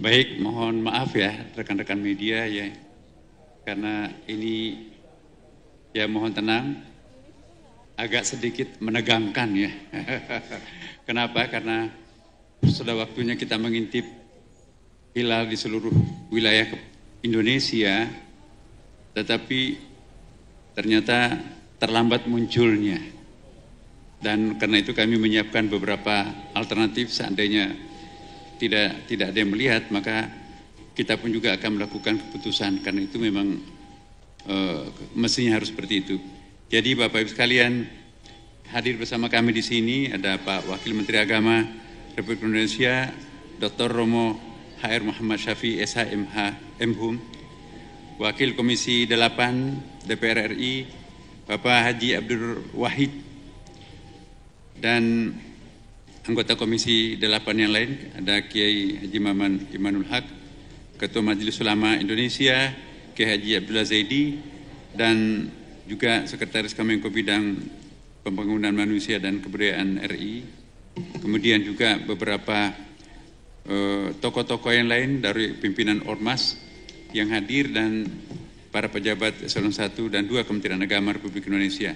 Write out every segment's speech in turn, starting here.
Baik, mohon maaf ya rekan-rekan media ya, karena ini ya mohon tenang, agak sedikit menegangkan ya. Kenapa? Karena sudah waktunya kita mengintip hilal di seluruh wilayah Indonesia, tetapi ternyata terlambat munculnya. Dan karena itu kami menyiapkan beberapa alternatif seandainya tidak ada yang melihat, maka kita pun juga akan melakukan keputusan, karena itu memang mestinya harus seperti itu. Jadi Bapak Ibu sekalian, hadir bersama kami di sini ada Pak Wakil Menteri Agama Republik Indonesia Dr. Romo HR Muhammad Syafi SH MHum, Wakil Komisi 8 DPR RI Bapak Haji Abdul Wahid, dan anggota Komisi 8 yang lain ada Kiai Haji Maman Imanul Haq, Ketua Majelis Ulama Indonesia Kiai Haji Abdullah Zaidi, dan juga Sekretaris Kemenko Bidang Pembangunan Manusia dan Kebudayaan RI. Kemudian juga beberapa tokoh-tokoh yang lain dari pimpinan Ormas yang hadir, dan para pejabat eselon 1 dan 2 Kementerian Agama Republik Indonesia.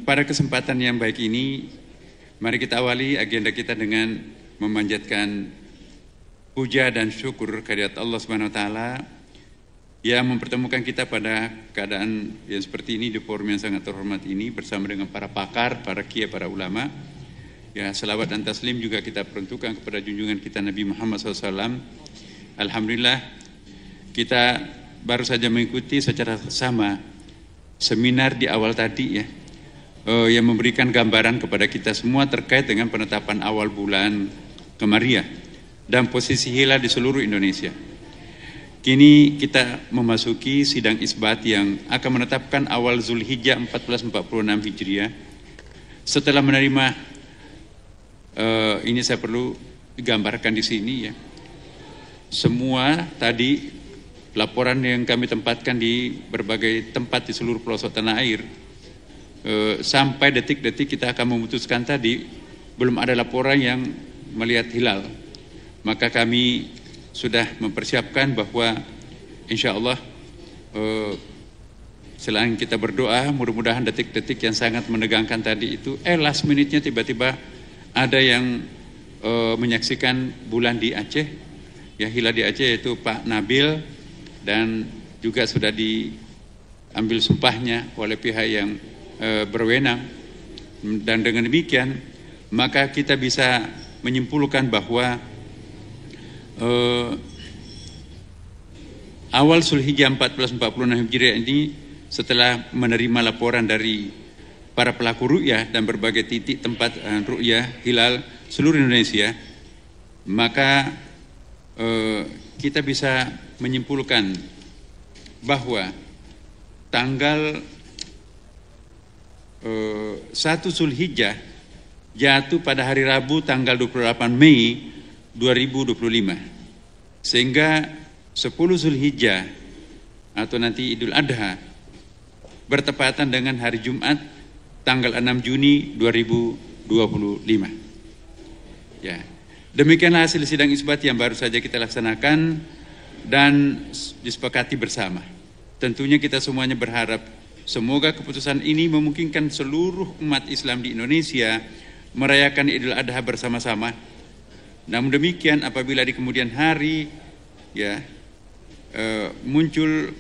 Pada kesempatan yang baik ini, mari kita awali agenda kita dengan memanjatkan puja dan syukur kehadirat Allah Subhanahu wa taala yang mempertemukan kita pada keadaan yang seperti ini, di forum yang sangat terhormat ini bersama dengan para pakar, para kiai, para ulama. Ya, selawat dan taslim juga kita peruntukkan kepada junjungan kita Nabi Muhammad SAW. Alhamdulillah, kita baru saja mengikuti secara sama seminar di awal tadi ya, yang memberikan gambaran kepada kita semua terkait dengan penetapan awal bulan Qamariah dan posisi hilal di seluruh Indonesia. Kini kita memasuki sidang isbat yang akan menetapkan awal Zulhijjah 1446 Hijriah. Setelah menerima ini saya perlu digambarkan di sini ya. Semua tadi laporan yang kami tempatkan di berbagai tempat di seluruh pelosok tanah air, sampai detik-detik kita akan memutuskan tadi belum ada laporan yang melihat hilal. Maka kami sudah mempersiapkan bahwa insya Allah selain kita berdoa, mudah-mudahan detik-detik yang sangat menegangkan tadi itu last minute-nya tiba-tiba ada yang menyaksikan bulan di Aceh ya, hilal di Aceh, yaitu Pak Nabil, dan juga sudah diambil sumpahnya oleh pihak yang berwenang. Dan dengan demikian maka kita bisa menyimpulkan bahwa awal Zulhijjah 1446 Hijriah ini, setelah menerima laporan dari para pelaku ru'yah dan berbagai titik tempat ru'yah hilal seluruh Indonesia, maka kita bisa menyimpulkan bahwa tanggal 1 Zulhijjah jatuh pada hari Rabu tanggal 28 Mei 2025, sehingga 10 Zulhijjah atau nanti Idul Adha bertepatan dengan hari Jumat tanggal 6 Juni 2025. Ya, demikianlah hasil sidang isbat yang baru saja kita laksanakan dan disepakati bersama. Tentunya kita semuanya berharap semoga keputusan ini memungkinkan seluruh umat Islam di Indonesia merayakan Idul Adha bersama-sama. Namun demikian, apabila di kemudian hari ya muncul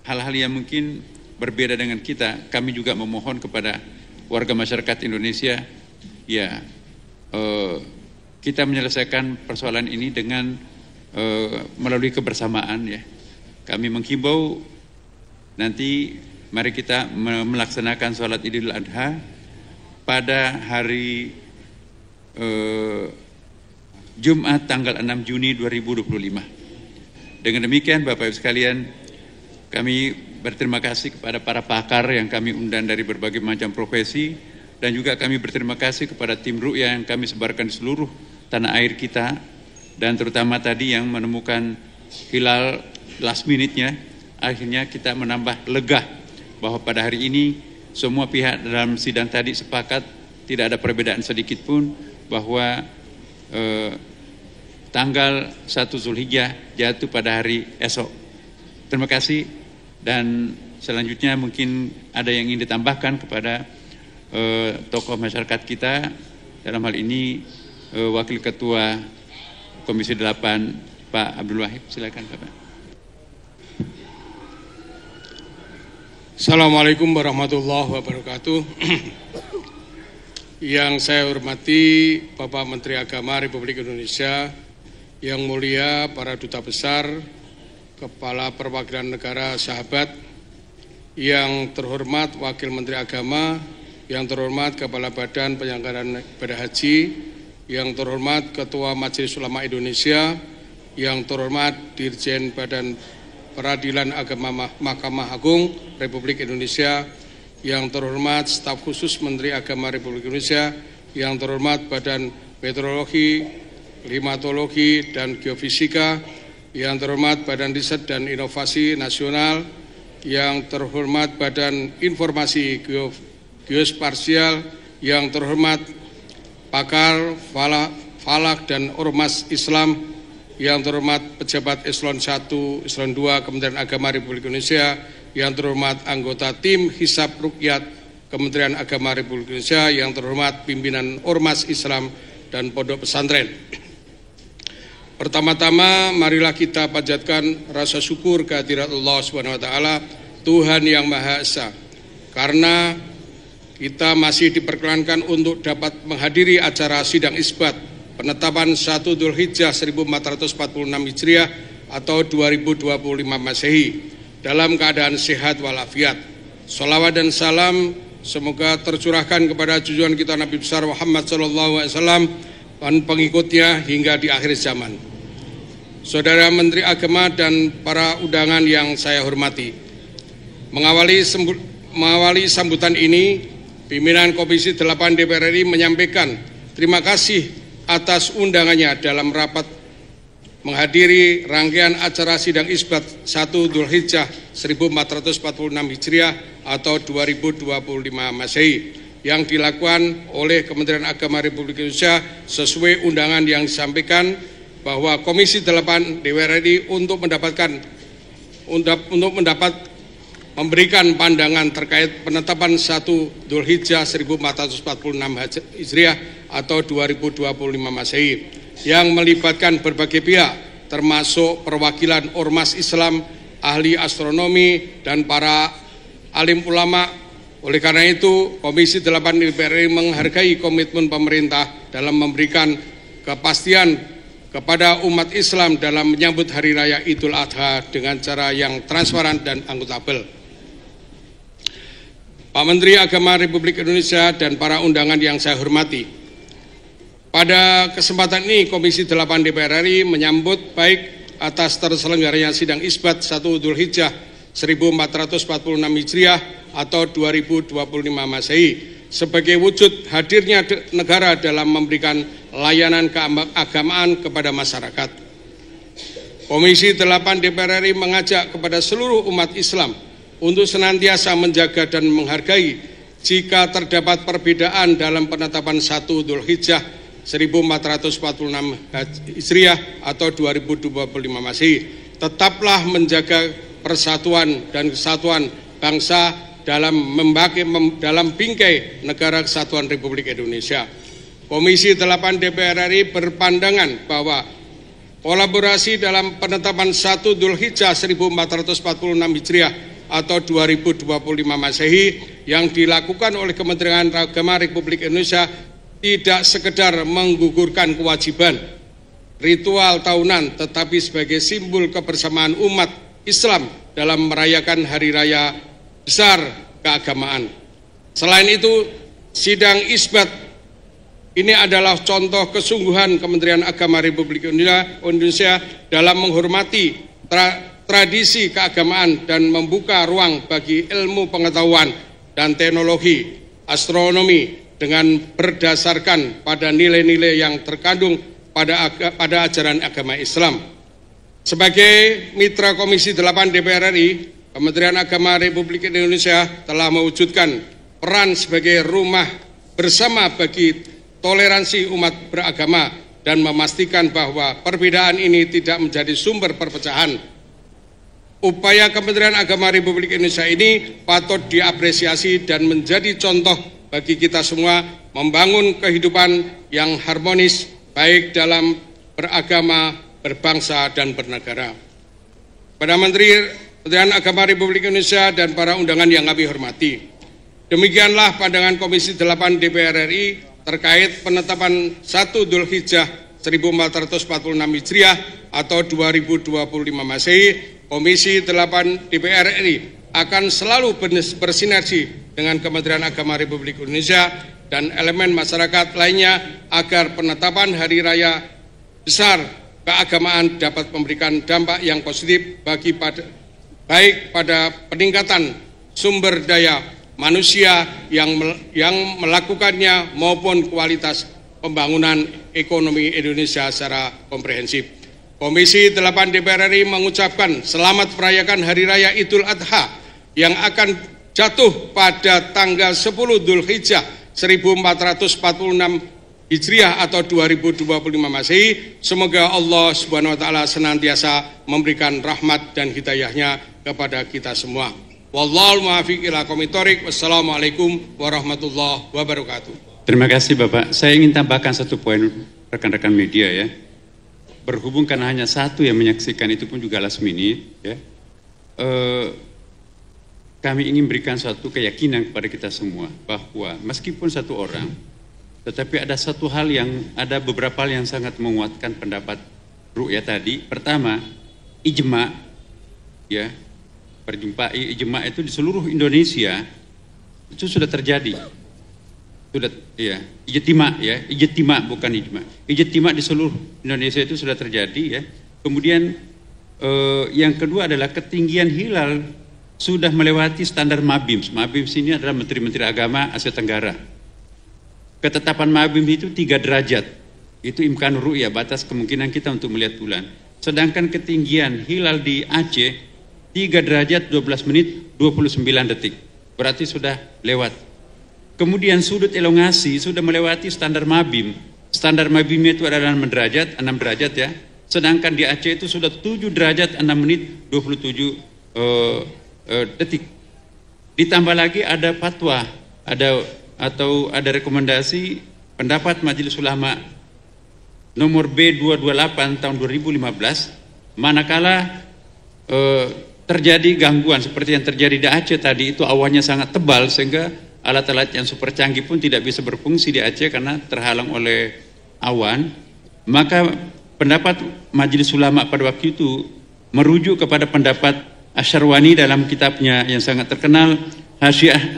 hal-hal yang mungkin berbeda dengan kita, kami juga memohon kepada warga masyarakat Indonesia ya, kita menyelesaikan persoalan ini dengan melalui kebersamaan ya. Kami menghimbau nanti mari kita melaksanakan sholat Idul Adha pada hari Jumat tanggal 6 Juni 2025. Dengan demikian Bapak Ibu sekalian, kami berterima kasih kepada para pakar yang kami undang dari berbagai macam profesi, dan juga kami berterima kasih kepada tim ru'yah yang kami sebarkan di seluruh tanah air kita, dan terutama tadi yang menemukan hilal last minute-nya. Akhirnya kita menambah lega bahwa pada hari ini semua pihak dalam sidang tadi sepakat, tidak ada perbedaan sedikit pun bahwa tanggal 1 Zulhijjah jatuh pada hari esok. Terima kasih, dan selanjutnya mungkin ada yang ingin ditambahkan kepada tokoh masyarakat kita, dalam hal ini Wakil Ketua Komisi 8 Pak Abdul Wahid. Silakan Bapak. Assalamualaikum warahmatullahi wabarakatuh. Yang saya hormati Bapak Menteri Agama Republik Indonesia, yang mulia para duta besar, Kepala Perwakilan Negara Sahabat, yang terhormat Wakil Menteri Agama, yang terhormat Kepala Badan Penyelenggaraan Ibadah Haji, yang terhormat Ketua Majelis Ulama Indonesia, yang terhormat Dirjen Badan Peradilan Agama Mahkamah Agung Republik Indonesia, yang terhormat Staf Khusus Menteri Agama Republik Indonesia, yang terhormat Badan Meteorologi, Klimatologi, dan Geofisika, yang terhormat Badan Riset dan Inovasi Nasional, yang terhormat Badan Informasi Geospasial, yang terhormat pakar falak dan ormas Islam, yang terhormat pejabat Eselon 1, Eselon 2 Kementerian Agama Republik Indonesia, yang terhormat anggota tim Hisab Rukyat Kementerian Agama Republik Indonesia, yang terhormat pimpinan ormas Islam dan pondok pesantren. Pertama-tama marilah kita panjatkan rasa syukur kehadirat Allah SWT, Tuhan yang Maha Esa, karena kita masih diperkenankan untuk dapat menghadiri acara sidang isbat penetapan 1 Dzulhijjah 1446 Hijriah atau 2025 Masehi dalam keadaan sehat walafiat. Sholawat dan salam semoga tercurahkan kepada junjungan kita Nabi besar Muhammad SAW dan pengikutnya hingga di akhir zaman. Saudara Menteri Agama dan para undangan yang saya hormati, mengawali sambutan ini, pimpinan Komisi 8 DPR RI menyampaikan terima kasih atas undangannya dalam rapat menghadiri rangkaian acara sidang isbat 1 Dzulhijjah 1446 Hijriah atau 2025 Masehi yang dilakukan oleh Kementerian Agama Republik Indonesia sesuai undangan yang disampaikan bahwa Komisi 8 DPR RI untuk memberikan pandangan terkait penetapan 1 Dzulhijjah 1446 Hijriah atau 2025 Masehi yang melibatkan berbagai pihak termasuk perwakilan ormas Islam, ahli astronomi, dan para alim ulama. Oleh karena itu, Komisi 8 DPR RI menghargai komitmen pemerintah dalam memberikan kepastian kepada umat Islam dalam menyambut Hari Raya Idul Adha dengan cara yang transparan dan akuntabel. Pak Menteri Agama Republik Indonesia dan para undangan yang saya hormati, pada kesempatan ini Komisi 8 DPR RI menyambut baik atas terselenggaranya sidang isbat 1 Dzulhijjah 1446 Hijriah atau 2025 Masehi sebagai wujud hadirnya negara dalam memberikan layanan keagamaan kepada masyarakat. Komisi 8 DPR RI mengajak kepada seluruh umat Islam untuk senantiasa menjaga dan menghargai jika terdapat perbedaan dalam penetapan 1 Dzulhijjah 1446 Hijriah atau 2025 Masehi. Tetaplah menjaga persatuan dan kesatuan bangsa dalam bingkai Negara Kesatuan Republik Indonesia. Komisi 8 DPR RI berpandangan bahwa kolaborasi dalam penetapan 1 Dzulhijjah 1446 Hijriah atau 2025 Masehi yang dilakukan oleh Kementerian Agama Republik Indonesia tidak sekedar menggugurkan kewajiban ritual tahunan, tetapi sebagai simbol kebersamaan umat Islam dalam merayakan hari raya besar keagamaan. Selain itu, sidang isbat ini adalah contoh kesungguhan Kementerian Agama Republik Indonesia dalam menghormati tradisi keagamaan dan membuka ruang bagi ilmu pengetahuan dan teknologi astronomi dengan berdasarkan pada nilai-nilai yang terkandung pada ajaran agama Islam. Sebagai mitra Komisi 8 DPR RI, Kementerian Agama Republik Indonesia telah mewujudkan peran sebagai rumah bersama bagi toleransi umat beragama dan memastikan bahwa perbedaan ini tidak menjadi sumber perpecahan. Upaya Kementerian Agama Republik Indonesia ini patut diapresiasi dan menjadi contoh bagi kita semua membangun kehidupan yang harmonis baik dalam beragama, berbangsa, dan bernegara. Pada Kementerian Agama Republik Indonesia dan para undangan yang kami hormati, demikianlah pandangan Komisi 8 DPR RI terkait penetapan 1 Dzulhijjah 1446 Hijriah atau 2025 Masehi. Komisi 8 DPR RI akan selalu bersinergi dengan Kementerian Agama Republik Indonesia dan elemen masyarakat lainnya agar penetapan hari raya besar keagamaan dapat memberikan dampak yang positif baik pada peningkatan sumber daya manusia yang melakukannya maupun kualitas pembangunan ekonomi Indonesia secara komprehensif. Komisi 8 DPR RI mengucapkan selamat merayakan Hari Raya Idul Adha yang akan jatuh pada tanggal 10 Dzulhijjah 1446 Hijriah atau 2025 Masehi. Semoga Allah Subhanahu wa taala senantiasa memberikan rahmat dan hidayahnya kepada kita semua. Wallahul muwaffiq ila aqwamit thoriq. Wassalamualaikum warahmatullahi wabarakatuh. Terima kasih Bapak. Saya ingin tambahkan satu poin rekan-rekan media ya. Berhubung karena hanya satu yang menyaksikan, itu pun juga last minute ya. Kami ingin berikan suatu keyakinan kepada kita semua bahwa meskipun satu orang, tetapi ada beberapa hal yang sangat menguatkan pendapat ru'yah tadi. Pertama, ijma ya. Ijma itu di seluruh Indonesia itu sudah terjadi. Sudah ya, ijtima bukan ijma. Ijtima di seluruh Indonesia itu sudah terjadi ya. Kemudian yang kedua adalah ketinggian hilal sudah melewati standar MABIMS. MABIMS ini adalah Menteri-Menteri Agama Asia Tenggara. Ketetapan MABIMS itu 3 derajat. Itu imkan ru'yah, batas kemungkinan kita untuk melihat bulan. Sedangkan ketinggian hilal di Aceh 3 derajat 12 menit 29 detik. Berarti sudah lewat. Kemudian sudut elongasi sudah melewati standar MABIM. Standar MABIM itu adalah 6 derajat ya. Sedangkan di Aceh itu sudah 7 derajat 6 menit 27 detik. Ditambah lagi ada fatwa, ada rekomendasi pendapat Majelis Ulama nomor B228 tahun 2015, manakala terjadi gangguan seperti yang terjadi di Aceh tadi, itu awannya sangat tebal sehingga alat-alat yang super canggih pun tidak bisa berfungsi di Aceh karena terhalang oleh awan. Maka pendapat Majelis Ulama pada waktu itu merujuk kepada pendapat Asyarwani dalam kitabnya yang sangat terkenal, Hasyiah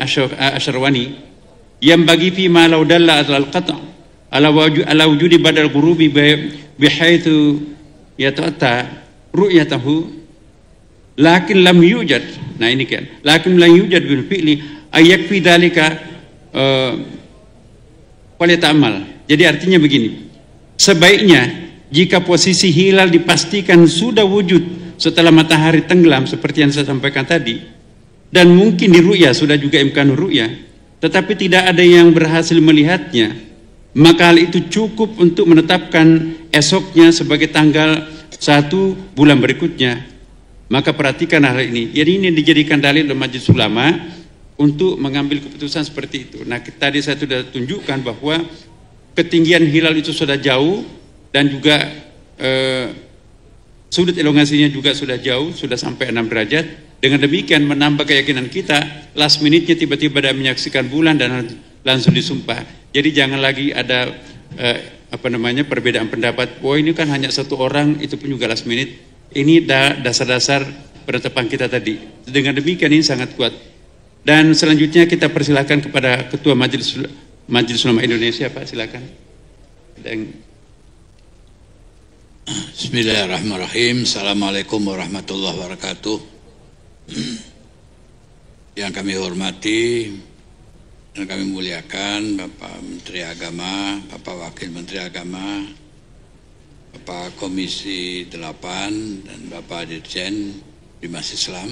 Asyarwani, yang bagi fi ma law dalla al qata' ala wujudi badal ghurubi bihaitsu yata'atta ru'yatahu lakin lam yujad. Nah ini kan, lakin lam yujad bil fi'li ayakfi dalika falitamal. Jadi artinya begini, sebaiknya jika posisi hilal dipastikan sudah wujud setelah matahari tenggelam seperti yang saya sampaikan tadi, dan mungkin di ru'yah sudah juga imkan ru'yah, tetapi tidak ada yang berhasil melihatnya, maka hal itu cukup untuk menetapkan esoknya sebagai tanggal 1 bulan berikutnya. Maka perhatikan hal ini. Jadi ini dijadikan dalil oleh Majelis Ulama untuk mengambil keputusan seperti itu. Nah tadi saya sudah tunjukkan bahwa ketinggian hilal itu sudah jauh dan juga sudut elongasinya juga sudah jauh, sudah sampai 6 derajat. Dengan demikian menambah keyakinan kita, last minute-nya tiba-tiba ada menyaksikan bulan dan langsung disumpah. Jadi jangan lagi ada perbedaan pendapat, oh ini kan hanya satu orang, itu pun juga last minute. Ini dasar-dasar penetapan kita tadi. Dengan demikian ini sangat kuat. Dan selanjutnya kita persilakan kepada Ketua Majelis Ulama Indonesia, Pak, silakan. Bismillahirrahmanirrahim. Assalamualaikum warahmatullahi wabarakatuh. Yang kami hormati dan kami muliakan Bapak Menteri Agama, Bapak Wakil Menteri Agama, Bapak Komisi 8 dan Bapak Dirjen Bimas Islam,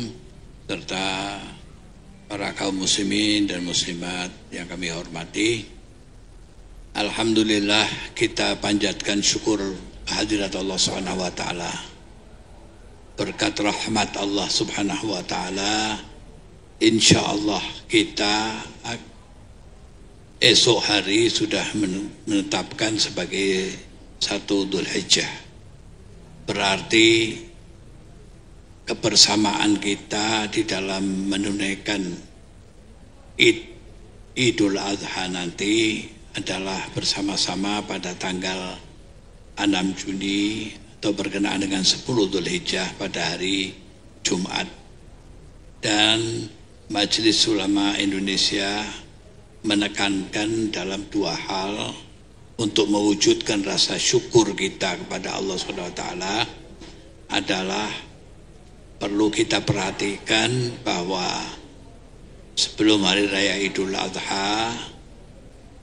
serta para kaum muslimin dan muslimat yang kami hormati. Alhamdulillah kita panjatkan syukur kehadirat Allah Subhanahu wa taala. Berkat rahmat Allah Subhanahu wa taala, insyaallah kita esok hari sudah menetapkan sebagai 1 Dzulhijjah. Berarti kebersamaan kita di dalam menunaikan Idul Adha nanti adalah bersama-sama pada tanggal 6 Juni atau berkenaan dengan 10 Dzulhijjah pada hari Jumat. Dan Majelis Ulama Indonesia menekankan dalam 2 hal untuk mewujudkan rasa syukur kita kepada Allah SWT adalah perlu kita perhatikan bahwa sebelum hari raya Idul Adha,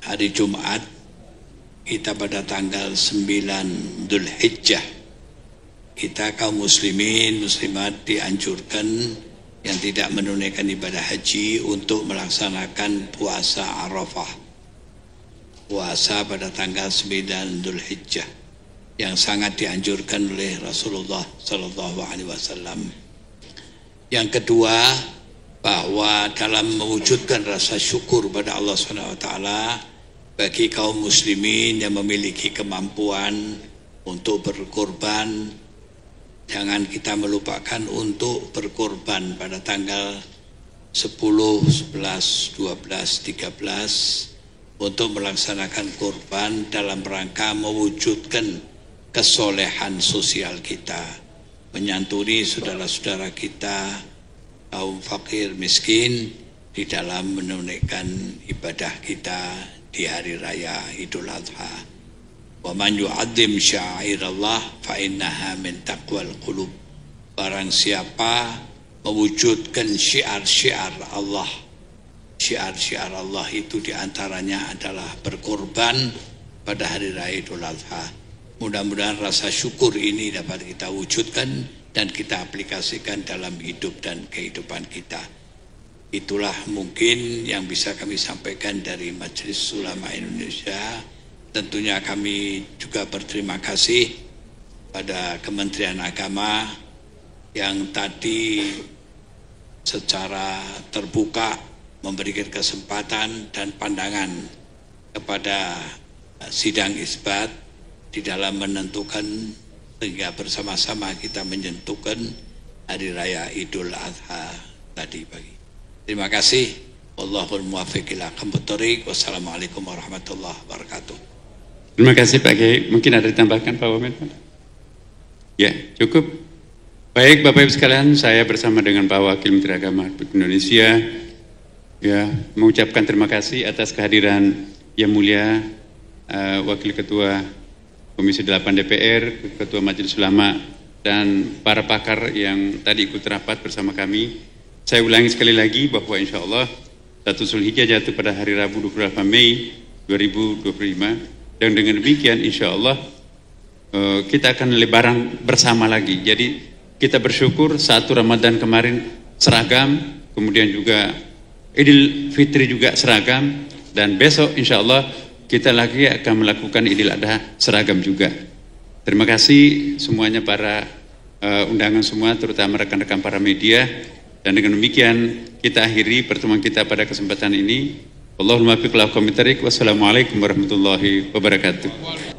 hari Jumat, kita pada tanggal 9 Dzulhijjah, kita kaum muslimin, muslimat dianjurkan yang tidak menunaikan ibadah haji untuk melaksanakan puasa Arafah. Puasa pada tanggal 9 Dzulhijjah yang sangat dianjurkan oleh Rasulullah SAW. Yang kedua, bahwa dalam mewujudkan rasa syukur pada Allah SWT bagi kaum muslimin yang memiliki kemampuan untuk berkorban, jangan kita melupakan untuk berkorban pada tanggal 10, 11, 12, 13 untuk melaksanakan korban dalam rangka mewujudkan kesolehan sosial kita, menyantuni saudara-saudara kita kaum fakir miskin di dalam menunaikan ibadah kita di hari raya Idul Adha. Wa man yu'azzim sya'airallah fa innaha min taqwal qulub. Barang siapa mewujudkan syiar-syiar Allah, syiar-syiar Allah itu diantaranya adalah berkorban pada hari raya Idul Adha. Mudah-mudahan rasa syukur ini dapat kita wujudkan dan kita aplikasikan dalam hidup dan kehidupan kita. Itulah mungkin yang bisa kami sampaikan dari Majelis Ulama Indonesia. Tentunya kami juga berterima kasih pada Kementerian Agama yang tadi secara terbuka memberikan kesempatan dan pandangan kepada sidang isbat di dalam menentukan sehingga bersama-sama kita menyentuhkan hari raya Idul Adha tadi pagi. Terima kasih. Wallahul muwaffiq ila aqwamit thoriq. Wassalamualaikum warahmatullahi wabarakatuh. Terima kasih Pak Kiai. Mungkin ada ditambahkan Pak Wamen? Ya, cukup. Baik Bapak Ibu sekalian, saya bersama dengan Pak Wakil Menteri Agama Republik Indonesia ya mengucapkan terima kasih atas kehadiran Yang Mulia Wakil Ketua Komisi 8 DPR, Ketua Majelis Ulama, dan para pakar yang tadi ikut rapat bersama kami. Saya ulangi sekali lagi bahwa insya Allah 1 Dzulhijjah jatuh pada hari Rabu 28 Mei 2025, dan dengan demikian insya Allah kita akan lebaran bersama lagi. Jadi kita bersyukur 1 Ramadan kemarin seragam, kemudian juga Idul Fitri juga seragam, dan besok insya Allah kita lagi akan melakukan Idul Adha seragam juga. Terima kasih semuanya para undangan semua, terutama rekan-rekan para media. Dan dengan demikian kita akhiri pertemuan kita pada kesempatan ini. Wallahul muwaffiq ila aqwamit thoriq. Wassalamualaikum warahmatullahi wabarakatuh.